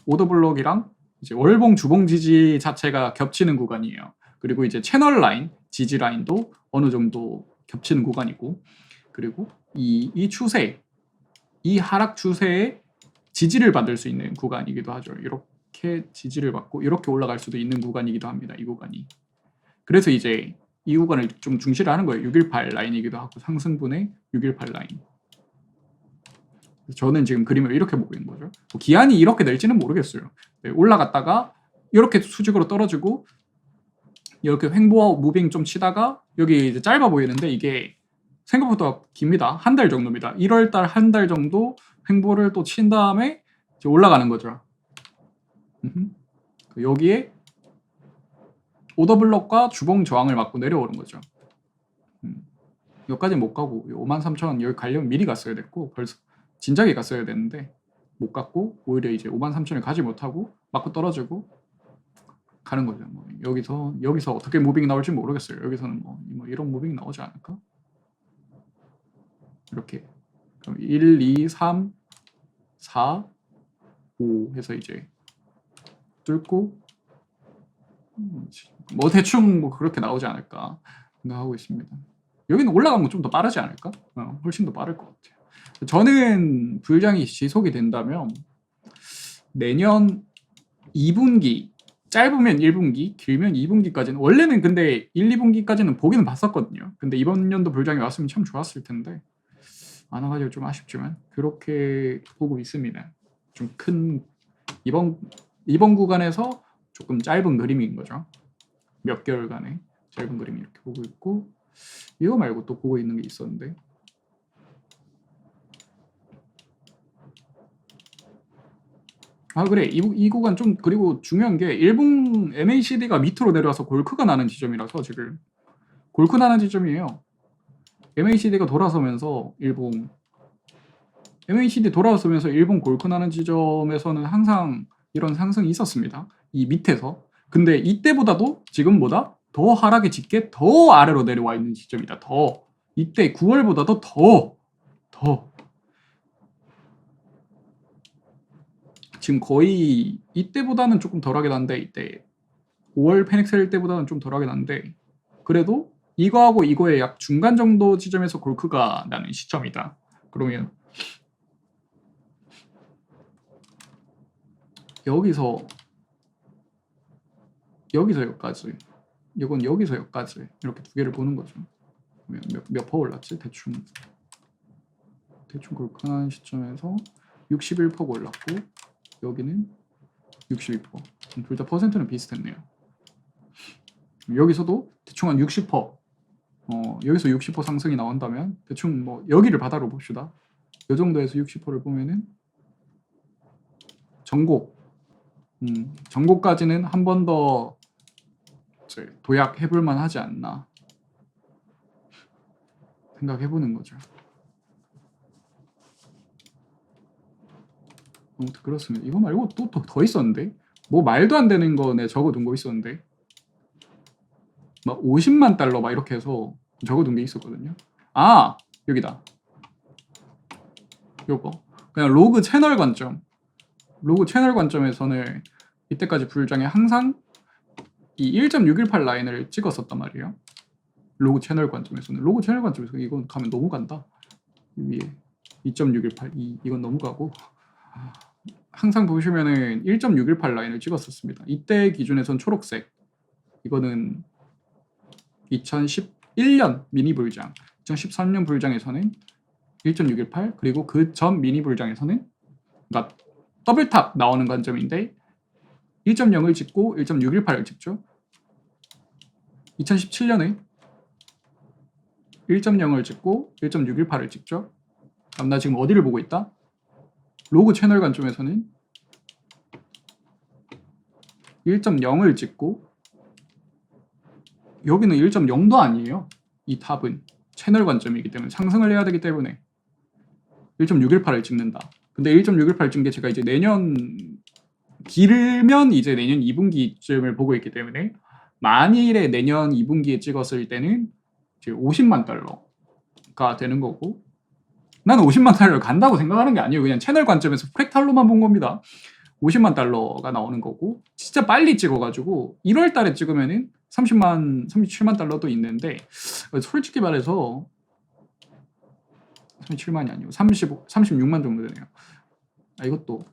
오더블럭이랑 이제 월봉 주봉 지지 자체가 겹치는 구간이에요. 그리고 이제 채널 라인, 지지 라인도 어느 정도 겹치는 구간이고, 그리고 이 추세, 이 하락 추세에 지지를 받을 수 있는 구간이기도 하죠. 이렇게 지지를 받고 이렇게 올라갈 수도 있는 구간이기도 합니다. 이 구간이. 그래서 이제 이 구간을 좀 중시를 하는 거예요. 618 라인이기도 하고 상승분의 618 라인. 저는 지금 그림을 이렇게 보고 있는 거죠. 뭐 기한이 이렇게 될지는 모르겠어요. 네, 올라갔다가 이렇게 수직으로 떨어지고 이렇게 횡보 무빙 좀 치다가 여기 이제 짧아 보이는데 이게 생각보다 깁니다. 한 달 정도입니다. 1월달 한 달 정도 횡보를 또 친 다음에 이제 올라가는 거죠. 여기에 오더블럭과 주봉 저항을 맞고 내려오는 거죠. 여기까지 못 가고 53,000원 여기 가려면 미리 갔어야 됐고 벌써 진작에 갔어야 됐는데 못 갔고 오히려 이제 53,000원을 가지 못하고 맞고 떨어지고 가는 거죠. 뭐 여기서 어떻게 무빙이 나올지 모르겠어요. 여기서는 뭐 이런 무빙이 나오지 않을까? 이렇게 그럼 1, 2, 3, 4, 5 해서 이제 뚫고 뭐 대충 뭐 그렇게 나오지 않을까 생각하고 있습니다. 여기는 올라가면 좀 더 빠르지 않을까? 훨씬 더 빠를 것 같아요. 저는 불장이 지속이 된다면 내년 2분기 짧으면 1분기, 길면 2분기까지는 원래는 근데 1, 2분기까지는 보기는 봤었거든요. 근데 이번 연도 불장이 왔으면 참 좋았을 텐데 안 와가지고 좀 아쉽지만 그렇게 보고 있습니다. 좀 큰 이번 구간에서 조금 짧은 그림인 거죠. 몇 개월간의 짧은 그림 이렇게 보고 있고 이거 말고 또 보고 있는 게 있었는데 그래 이 구간 좀 그리고 중요한 게 일봉 MACD가 밑으로 내려와서 골크가 나는 지점이라서 지금 골크 나는 지점이에요. MACD가 돌아서면서 일봉 MACD 돌아서면서 일본 골크 나는 지점에서는 항상 이런 상승이 있었습니다. 이 밑에서. 근데 이때보다도 지금보다 더 하락의 집계 더 아래로 내려와 있는 지점이다. 더 이때 9월보다도 더 지금 거의 이때보다는 조금 덜하게 났는데 이때 5월 페닉셀 때보다는 좀 덜하게 났는데 그래도 이거하고 이거의 약 중간 정도 지점에서 골크가 나는 시점이다. 그러면 여기서 여기까지 이건 여기서 여기까지 이렇게 두 개를 보는 거죠. 몇 퍼 올랐지? 대충 골크난 시점에서 61% 올랐고 여기는 62%. 둘 다 퍼센트는 비슷했네요. 여기서도 대충 한 60%. 여기서 60% 상승이 나온다면 대충 뭐 여기를 바다로 봅시다. 이 정도에서 60%를 보면은 전곡까지는 한 번 더 도약해볼 만하지 않나 생각해보는 거죠. 아무튼 그렇습니다. 이거 말고 또 더 있었는데 뭐 말도 안 되는 거 내 적어둔 거 있었는데 막 50만 달러 막 이렇게 해서 적어둔 게 있었거든요. 여기다. 요거 그냥 로그 채널 관점. 로그 채널 관점에서는 이때까지 불장에 항상 이 1.618 라인을 찍었었단 말이에요. 로그 채널 관점에서는. 로그 채널 관점에서 이건 가면 너무 간다. 위에 2.618 이건 너무 가고, 항상 보시면은 1.618 라인을 찍었었습니다. 이때 기준에선 초록색, 이거는 2011년 미니 불장, 2013년 불장에서는 1.618, 그리고 그 전 미니 불장에서는 그러니까 더블탑 나오는 관점인데 1.0을 찍고 1.618을 찍죠. 2017년에 1.0을 찍고 1.618을 찍죠. 그럼 나 지금 어디를 보고 있다? 로그 채널 관점에서는 1.0을 찍고, 여기는 1.0도 아니에요. 이 탑은 채널 관점이기 때문에 상승을 해야 되기 때문에 1.618을 찍는다. 근데 1.618 찍은 게 제가 이제 내년, 길면 이제 내년 2분기쯤을 보고 있기 때문에, 만일에 내년 2분기에 찍었을 때는 이제 50만 달러가 되는 거고, 나는 50만 달러를 간다고 생각하는 게 아니에요. 그냥 채널 관점에서 프랙탈로만 본 겁니다. 50만 달러가 나오는 거고, 진짜 빨리 찍어가지고 1월 달에 찍으면은 37만 달러도 있는데, 솔직히 말해서 37만이 아니고 36만 정도 되네요. 이것도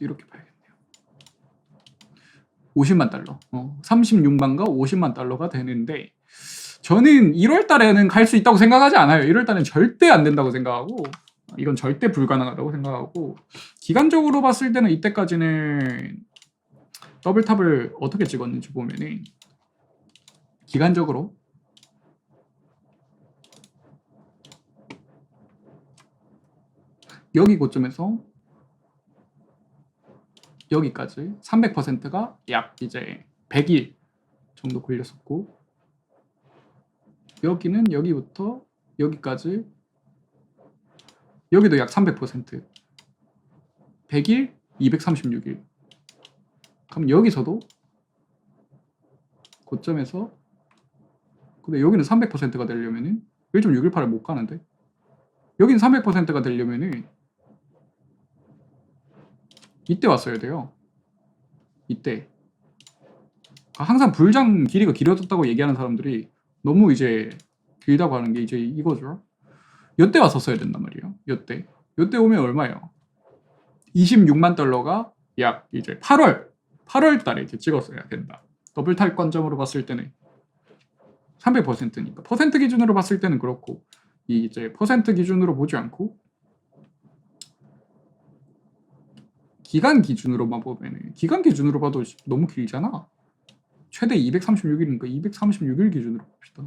이렇게 봐야겠네요. 50만 달러. 36만과 50만 달러가 되는데, 저는 1월 달에는 갈 수 있다고 생각하지 않아요. 1월 달에는 절대 안 된다고 생각하고, 이건 절대 불가능하다고 생각하고, 기간적으로 봤을 때는 이때까지는 더블탑을 어떻게 찍었는지 보면은, 기간적으로 여기 고점에서 여기까지 300%가 약 이제 100일 정도 걸렸었고, 여기는 여기부터 여기까지 여기도 약 300%, 100일, 236일. 그럼 여기서도 고점에서, 근데 여기는 300%가 되려면은 1.618을 못 가는데, 여기는 300%가 되려면은 이때 왔어야 돼요. 이때. 항상 불장 길이가 길어졌다고 얘기하는 사람들이 너무 이제 길다고 하는 게 이제 이거죠. 요때 왔었어야 된단 말이에요. 요때 오면 얼마예요? 26만 달러가 약 이제 8월 달에 이제 찍었어야 된다. 더블탑 관점으로 봤을 때는 300%니까 퍼센트 기준으로 봤을 때는 그렇고, 이제 퍼센트 기준으로 보지 않고 기간 기준으로만 보면은, 기간 기준으로 봐도 너무 길잖아. 최대 236일이니까 236일 기준으로 봅시다.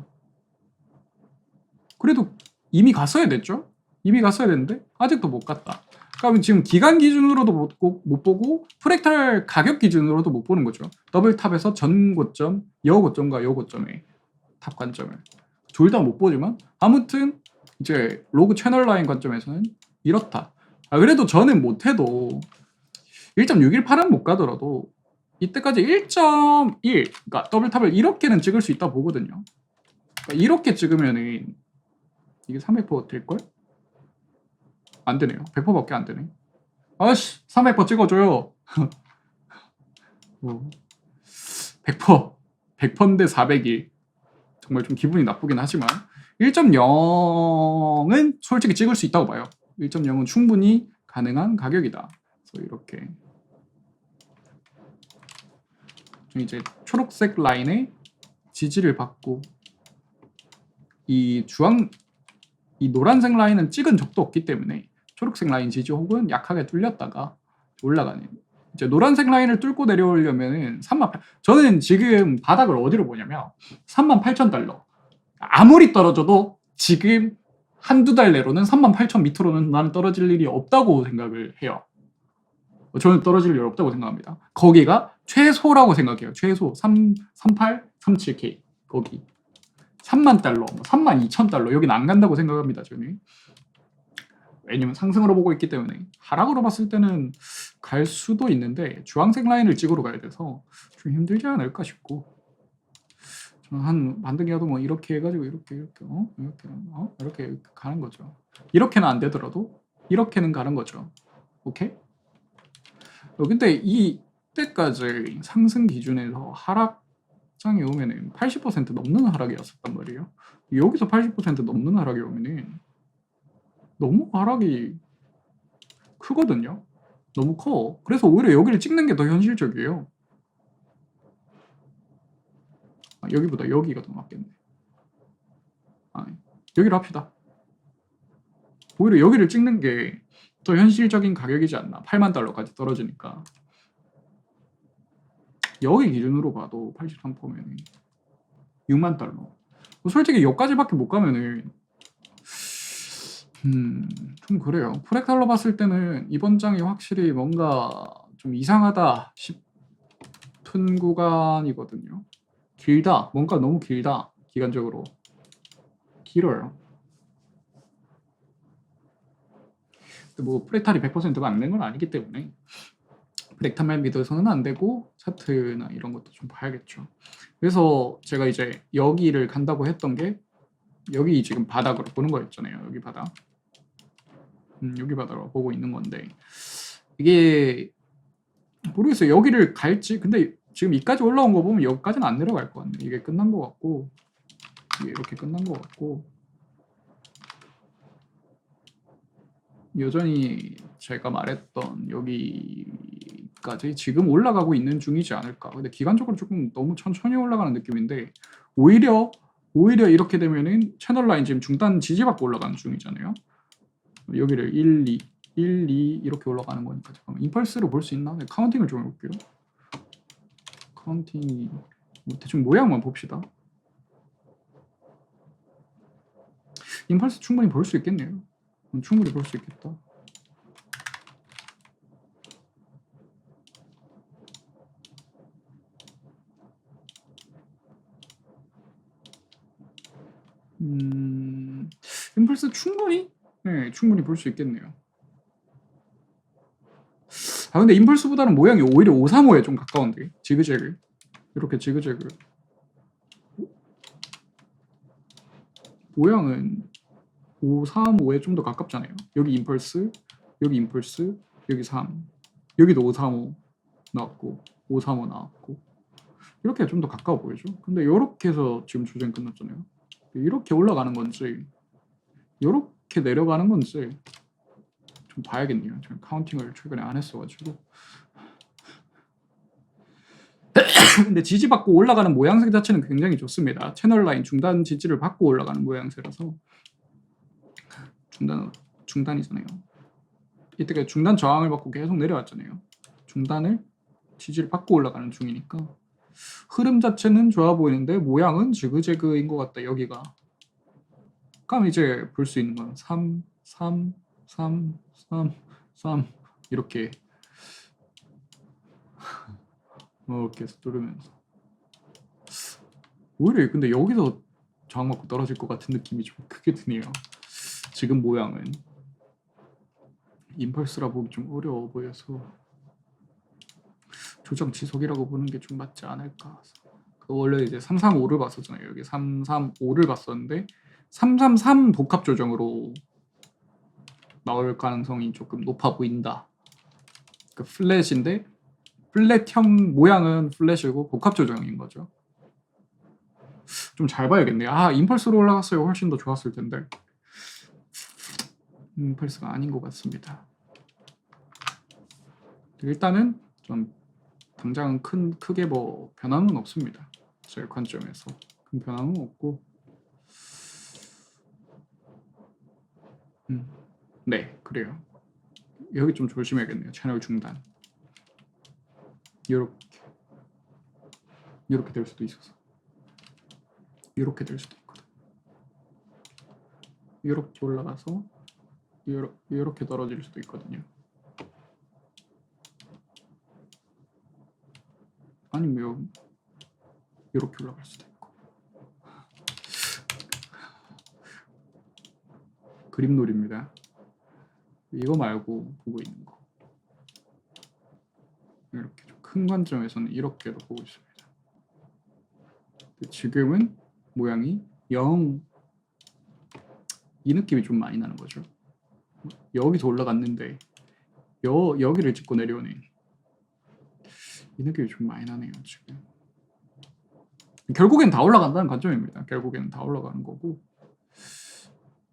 그래도 이미 갔어야 됐죠? 이미 갔어야 됐는데 아직도 못 갔다. 그러면 지금 기간 기준으로도 못 보고 프랙탈 가격 기준으로도 못 보는 거죠. 더블탑에서 전 고점, 여 고점과 여 고점의 탑 관점을 둘 다 못 보지만, 아무튼 이제 로그 채널 라인 관점에서는 이렇다. 그래도 저는 못해도 1.618은 못 가더라도 이때까지 1.1, 그러니까 더블탑을 이렇게는 찍을 수 있다 보거든요. 그러니까 이렇게 찍으면은 이게 300% 될걸? 안 되네요. 100%밖에 안 되네. 아씨, 300% 찍어줘요. 100%인데 400일. 정말 좀 기분이 나쁘긴 하지만 1.0은 솔직히 찍을 수 있다고 봐요. 1.0은 충분히 가능한 가격이다. 그래서 이렇게 이제 초록색 라인에 지지를 받고, 이 노란색 라인은 찍은 적도 없기 때문에 초록색 라인 지지 혹은 약하게 뚫렸다가 올라가는, 이제 노란색 라인을 뚫고 내려오려면은 저는 지금 바닥을 어디로 보냐면 38,000달러. 아무리 떨어져도 지금 한두 달 내로는 38,000 밑으로는 나는 떨어질 일이 없다고 생각을 해요. 저는 떨어질 일 없다고 생각합니다. 거기가 최소라고 생각해요. 최소 38, 37K 거기 3만 달러, 32,000달러 여기는 안 간다고 생각합니다. 저는. 왜냐면 상승으로 보고 있기 때문에. 하락으로 봤을 때는 갈 수도 있는데 주황색 라인을 찍으러 가야 돼서 좀 힘들지 않을까 싶고, 한 만들기라도 뭐 이렇게 해가지고 이렇게 이렇게 가는 거죠. 이렇게는 안 되더라도 이렇게는 가는 거죠. 오케이? 근데 이때까지 상승 기준에서 하락장이 오면은 80% 넘는 하락이었었단 말이에요. 여기서 80% 넘는 하락이 오면은 너무 하락이 크거든요. 너무 커. 그래서 오히려 여기를 찍는 게 더 현실적이에요. 여기보다 여기가 더 맞겠네. 여기로 합시다. 오히려 여기를 찍는 게 더 현실적인 가격이지 않나. 8만 달러까지 떨어지니까. 여기 기준으로 봐도 83%면 6만 달러. 솔직히 여기까지밖에 못 가면은 좀 그래요. 프랙탈로 봤을 때는 이번 장이 확실히 뭔가 좀 이상하다 싶은 구간이거든요. 길다. 뭔가 너무 길다. 기간적으로. 길어요. 뭐 프랙탈이 100%가 안 된 건 아니기 때문에 프랙탈만 믿어서는 안 되고 차트나 이런 것도 좀 봐야겠죠. 그래서 제가 이제 여기를 간다고 했던 게 여기 지금 바닥으로 보는 거였잖아요. 여기 바닥. 여기 바닥으로 보고 있는 건데 이게 모르겠어요. 여기를 갈지. 근데 지금 이까지 올라온 거 보면 여기까지는 안 내려갈 것 같네. 이게 끝난 것 같고 이게 이렇게 끝난 것 같고 여전히 제가 말했던 여기까지 지금 올라가고 있는 중이지 않을까. 근데 기간적으로 조금 너무 천천히 올라가는 느낌인데 오히려 이렇게 되면은 채널 라인 지금 중단 지지받고 올라가는 중이잖아요. 여기를 1, 2 이렇게 올라가는 거니까 잠깐만 임펄스로 볼 수 있나? 네, 카운팅을 좀 해볼게요. 카운팅이 뭐 대충 모양만 봅시다. 임펄스 충분히 볼 수 있겠네요. 충분히 볼 수 있겠다. 임펄스 충분히? 네, 충분히 볼 수 있겠네요. 근데 임펄스보다는 모양이 오히려 535에 좀 가까운데 지그재그 이렇게 지그재그 모양은 535에 좀 더 가깝잖아요. 여기 임펄스, 여기 3 여기도 535 나왔고 535 나왔고 이렇게 좀 더 가까워 보이죠. 근데 이렇게 해서 지금 조정 끝났잖아요. 이렇게 올라가는 건지 이렇게 내려가는 건지 좀 봐야겠네요. 제가 카운팅을 최근에 안 했어가지고. 근데 지지받고 올라가는 모양새 자체는 굉장히 좋습니다. 채널 라인 중단 지지를 받고 올라가는 모양새라서 중단이잖아요. 이때까지 중단 저항을 받고 계속 내려왔잖아요. 중단을 지지를 받고 올라가는 중이니까 흐름 자체는 좋아 보이는데 모양은 지그재그인 것 같다. 여기가. 그럼 이제 볼 수 있는 건 3, 3, 3, 3, 3 이렇게 이렇게 해서 뚫으면서 오히려 근데 여기서 저항 맞고 떨어질 것 같은 느낌이 좀 크게 드네요. 지금 모양은 임펄스라 보기 좀 어려워 보여서 조정 지속이라고 보는 게 좀 맞지 않을까. 원래 이제 335를 봤었잖아요. 여기 335를 봤었는데 333 복합 조정으로 나올 가능성이 조금 높아 보인다. 그 플랫인데 플랫형 모양은 플랫이고 복합 조정인 거죠. 좀 잘 봐야겠네요. 임펄스로 올라갔어요. 훨씬 더 좋았을 텐데 임펄스가 아닌 것 같습니다. 일단은 좀 당장은 크게 뭐 변화는 없습니다. 제 관점에서 큰 변화는 없고 네 그래요. 여기 좀 조심해야겠네요. 채널 중단 이렇게 될 수도 있어서 이렇게 될 수도 있거든. 이렇게 올라가서 이렇게 떨어질 수도 있거든요. 아니면 이렇게 올라갈 수도 있고. 그림놀이입니다. 이거 말고 보고 있는 거. 이렇게 좀 큰 관점에서는 이렇게도 보고 있습니다. 지금은 모양이 0, 이 느낌이 좀 많이 나는 거죠. 여기서 올라갔는데 여기를 짚고 내려오네. 이 느낌이 좀 많이 나네요. 지금 결국엔 다 올라간다는 관점입니다. 결국에는 다 올라가는 거고,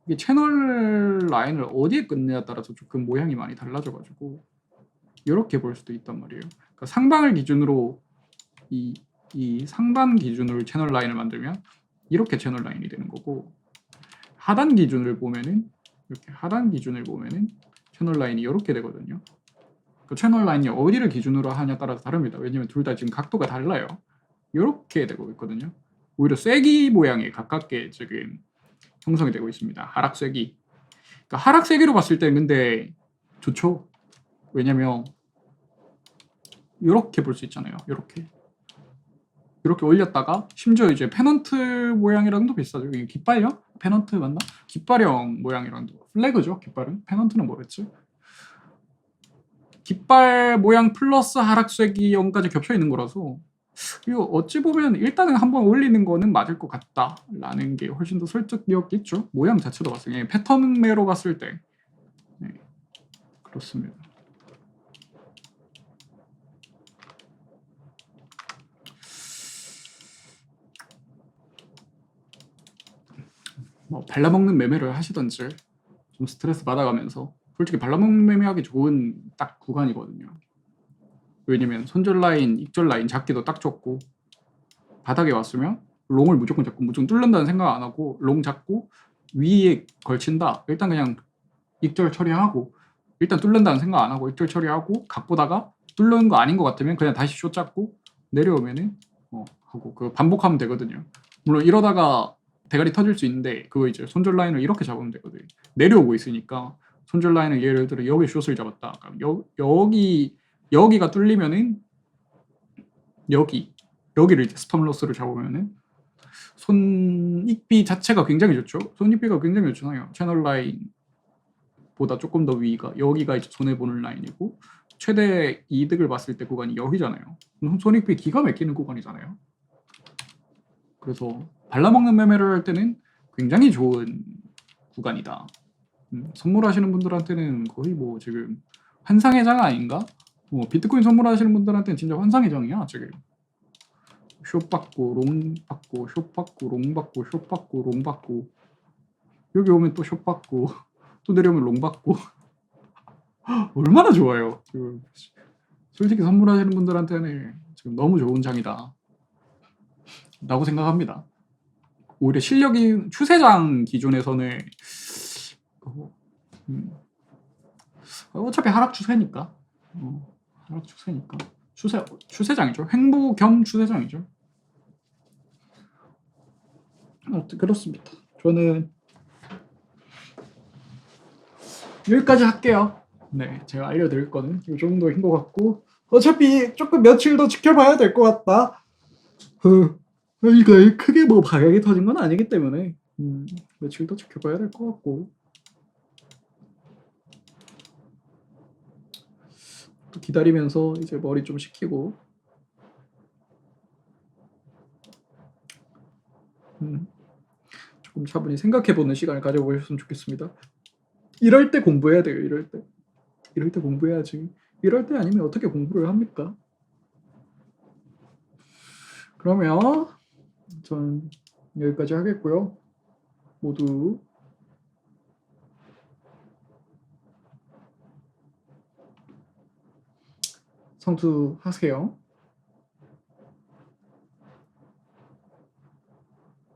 이게 채널 라인을 어디에 끊느냐에 따라서 조금 모양이 많이 달라져가지고 이렇게 볼 수도 있단 말이에요. 그러니까 상방을 기준으로 이 상단 기준으로 채널 라인을 만들면 이렇게 채널 라인이 되는 거고, 하단 기준을 보면은 이렇게 하단 기준을 보면은 채널 라인이 이렇게 되거든요. 그 채널 라인이 어디를 기준으로 하냐에 따라서 다릅니다. 왜냐면 둘 다 지금 각도가 달라요. 이렇게 되고 있거든요. 오히려 쐐기 모양에 가깝게 지금 형성이 되고 있습니다. 하락 쐐기. 그러니까 하락 쐐기로 봤을 때 근데 좋죠. 왜냐면 이렇게 볼 수 있잖아요. 이렇게 올렸다가 심지어 이제 페넌트 모양이랑도 비슷하죠. 이게 깃발형? 페넌트 맞나? 깃발형 모양이랑도 플래그죠. 깃발은 페넌트는 뭐랬지? 깃발 모양 플러스 하락쇠기형까지 겹쳐 있는 거라서 이거 어찌 보면 일단은 한번 올리는 거는 맞을 것 같다라는 게 훨씬 더 설득력있죠. 모양 자체도 봤을 때 패턴매로 봤을 때 네, 그렇습니다. 뭐 발라먹는 매매를 하시던지 좀 스트레스 받아가면서 솔직히 발라먹는 매매하기 좋은 딱 구간이거든요. 왜냐면 손절 라인, 익절 라인 잡기도 딱 좋고 바닥에 왔으면 롱을 무조건 잡고 무조건 뚫는다는 생각 안 하고 롱 잡고 위에 걸친다. 일단 그냥 익절 처리하고 일단 뚫는다는 생각 안 하고 익절 처리하고 각 보다가 뚫는 거 아닌 것 같으면 그냥 다시 숏 잡고 내려오면은 하고 그 반복하면 되거든요. 물론 이러다가 대가리 터질 수 있는데 그거 이제 손절 라인을 이렇게 잡으면 되거든요. 내려오고 있으니까 손절 라인을 예를 들어 여기 숏을 잡았다. 여기가 뚫리면은 여기를 이제 스톱로스를 잡으면은 손익비 자체가 굉장히 좋죠. 손익비가 굉장히 좋잖아요. 채널 라인보다 조금 더 위가 여기가 이제 손해 보는 라인이고 최대 이득을 봤을 때 구간이 여기잖아요. 손익비 기가 막히는 구간이잖아요. 그래서 발라먹는 매매를 할 때는 굉장히 좋은 구간이다. 선물하시는 분들한테는 거의 뭐 지금 환상의 장 아닌가? 비트코인 선물하시는 분들한테는 진짜 환상의 장이야 지금. 숏 받고 롱 받고 숏 받고 롱 받고 숏 받고 롱 받고 여기 오면 또 숏 받고 또 내려오면 롱 받고 얼마나 좋아요. 지금 솔직히 선물하시는 분들한테는 지금 너무 좋은 장이다 라고 생각합니다. 오히려 실력이 추세장 기준에서는 어차피 하락 추세니까 하락 추세니까 추세장이죠. 횡보 겸 추세장이죠. 그렇습니다. 저는 여기까지 할게요. 네, 제가 알려드릴 거는 이 정도인 것 같고 어차피 조금 며칠 더 지켜봐야 될 것 같다. 이거 크게 뭐 방향이 터진 건 아니기 때문에 며칠 더 지켜봐야 될 것 같고 또 기다리면서 이제 머리 좀 식히고 조금 차분히 생각해보는 시간을 가져보셨으면 좋겠습니다. 이럴 때 공부해야 돼요. 이럴 때 공부해야지. 이럴 때 아니면 어떻게 공부를 합니까? 그러면 전 여기까지 하겠고요. 모두 성투하세요.